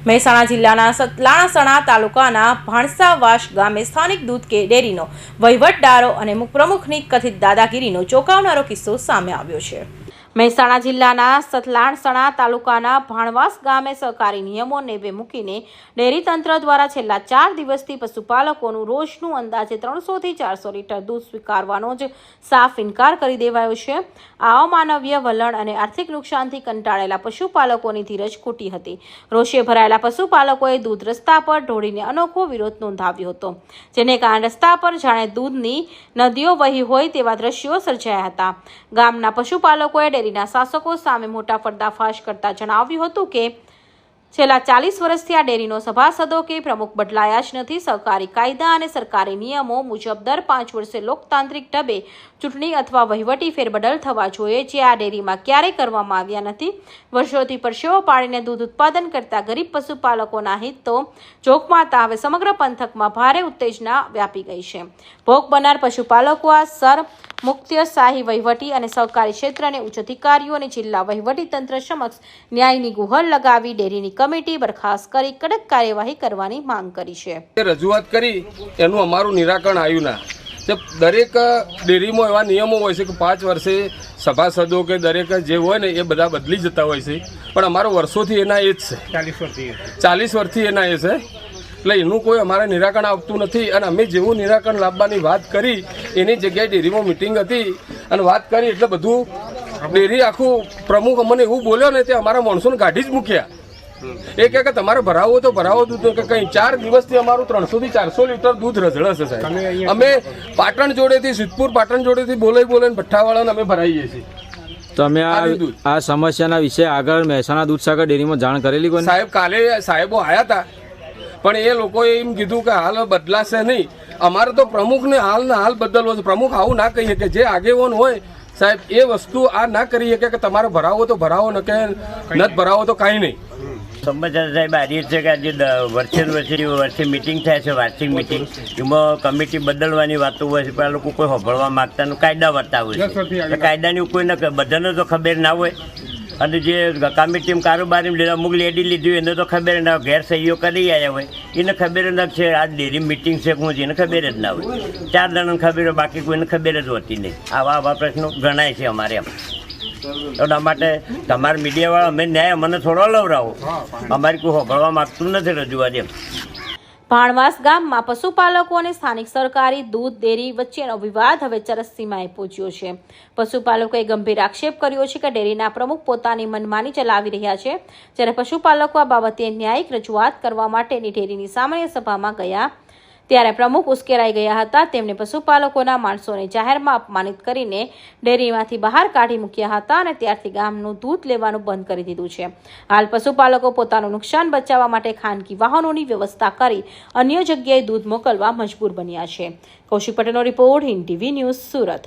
મહેસાણા જિલ્લાના સતલાસણા તાલુકાના ભાણસાવાસ ગામે સ્થાનિક દૂધ ડેરીનો વહીવટદારો અને પ્રમુખની કથિત દાદાગીરીનો ચોંકાવનારો કિસ્સો સામે આવ્યો છે। મહેસાણા જિલ્લાના સતલાસણા તાલુકાના ભાણવાસ ગામે સહકારી નિયમો નેવે મૂકીને ડેરી તંત્ર દ્વારા છેલ્લા 4 દિવસથી પશુપાલકોનું રોજનું અંદાજે 300 થી 400 લીટર દૂધ સ્વીકારવાનો જ સાફ ઇનકાર કરી દેવાયો છે। આ અમાનવીય વલણ અને આર્થિક નુકસાનથી કંટાળેલા પશુપાલકોની ધીરજ ખૂટી હતી। રોષે ભરાયેલા પશુપાલકોએ દૂધ રસ્તા પર ઢોળીને અનોખો વિરોધ નોંધાવ્યો હતો, જેને કારણે રસ્તા પર જાણે દૂધની નદીઓ વહી હોય તેવા દ્રશ્યો સર્જાયા હતા। ગામના પશુપાલકોએ ડેરીના શાસકો સામે મોટા પર્દાફાશ કરતા જણાવ્યું હતું કે છેલ્લા 40 વર્ષથી આ ડેરીનો સભાસદો કે પ્રમુખ બદલાયા જ નથી। સહકારી કાયદા અને સરકારી નિયમો મુજબ દર 5 વર્ષે લોકતાંત્રિક ઢબે ચૂંટણી અથવા વહીવટી ફેરબદલ થવા જોઈએ, જે આ ડેરીમાં ક્યારેય કરવામાં આવ્યા નથી। વર્ષોથી પરસેવો પાડીને દૂધ ઉત્પાદન કરતા ગરીબ પશુપાલકોના હિત તો જોખમાતા હવે સમગ્ર પંથકમાં ભારે ઉત્તેજના વ્યાપી ગઈ છે। ભોગ બનનાર પશુપાલકો આ સર મુખ્યશાહી વહીવટી અને સહકારી ક્ષેત્રને ઉચ્ચ અધિકારીઓ અને જિલ્લા વહીવટી તંત્ર સમક્ષ ન્યાયની ગુહાર લગાવી ડેરીની કમિટી બરખાસ્ત કરી કડક કાર્યવાહી કરવાની માંગ કરી છે। રજૂઆત કરી એનું અમારું નિરાકરણ આવ્યું ના। દરેક ડેરીમાં એવા નિયમો હોય છે કે 5 વર્ષે સભાસદો કે દરેક જે હોય ને એ બધા બદલી જતા હોય છે, પણ અમારો વર્ષોથી એના એ જ છે, 40 વર્ષથી એના એ છે। એટલે એનું કોઈ અમારે નિરાકરણ આવતું નથી અને અમે જેવું નિરાકરણ લાવવાની વાત કરી એની જગ્યાએ ડેરીમાં મિટિંગ હતી અને વાત કરી એટલે બધું ડેરી આખું પ્રમુખ અમને એવું બોલ્યો ને તે અમારા માણસોને કાઢી જ મૂક્યા। એ કહે કે તમારે ભરાવો તો ભરાવો દૂધ, કે કંઈ 4 દિવસથી અમારું 300 થી 400 લીટર દૂધ રઝળે છે સાહેબ। અમે પાટણ જોડેથી સિદ્ધપુર પાટણ જોડેથી બોલાવીને ભઠ્ઠાવાળાને અમે ભરાઈએ છીએ। તો અમે આ સમસ્યાના વિશે આગળ મહેસાણા દૂધસાગર ડેરીમાં જાણ કરેલી કોઈ સાહેબ? કાલે સાહેબો આવ્યા હતા, પણ એ લોકોએ એમ કીધું કે હાલ બદલાશે નહીં। અમારે તો પ્રમુખને હાલના હાલ બદલવો છે। પ્રમુખ આવું ના કહીએ કે જે આગેવાન હોય સાહેબ એ વસ્તુ આ ના કરી શકે કે તમારે ભરાવો તો ભરાવો ન કે નથી ભરાવો તો કાંઈ નહીં। સમાચાર સાહેબ આજે છે કે આજે વર્ષે મિટિંગ થાય છે, વાર્ષિક મિટિંગ, એમાં કમિટી બદલવાની વાતો હોય છે, પણ આ લોકો કોઈ સાંભળવા માગતા કાયદા વર્તાવે છે। કાયદાની કોઈ ન બધાને તો ખબર ના હોય, અને જે કમિટી કારોબારી અમુક લેડી લીધી એને તો ખબર ના, ઘેર સહીઓ કરી આવ્યા હોય એને ખબર ન છે આ ડેરી મિટિંગ છે હું એને ખબર જ ના હોય। 4 જણાને ખબર હોય, બાકી કોઈને ખબર જ હોતી નહીં। આવા પ્રશ્નો ગણાય છે અમારે એમ। એટલા માટે તમારા મીડિયાવાળા અમે ન્યાય અમને થોડો લવરાવો, અમારી કોઈ સાંભળવા માગતું નથી રજૂઆત એમ। ભાણવાસ ગામમાં પશુપાલકો અને સ્થાનિક સરકારી દૂધ ડેરી વચ્ચેનો વિવાદ હવે ચરમસીમાએ પહોંચ્યો છે। પશુપાલકોએ ગંભીર આક્ષેપ કર્યો છે કે ડેરીના પ્રમુખ પોતાની મનમાની ચલાવી રહ્યા છે, જ્યારે પશુપાલકો આ બાબતે ન્યાયિક રજૂઆત કરવા માટેની ડેરીની સામાન્ય સભામાં ગયા ત્યારે પ્રમુખ ઉશ્કેરાઈ ગયા હતા। તેમણે પશુપાલકોના માણસોને જાહેરમાં અપમાનિત કરીને ડેરીમાંથી બહાર કાઢી મૂક્યા હતા અને ત્યારથી ગામનું દૂધ લેવાનું બંધ કરી દીધું છે। હાલ પશુપાલકો પોતાનું નુકસાન બચાવવા માટે ખાનગી વાહનોની વ્યવસ્થા કરી અન્ય જગ્યાએ દૂધ મોકલવા મજબૂર બન્યા છે। કૌશિક પટેલનો report, Hind TV news, Surat.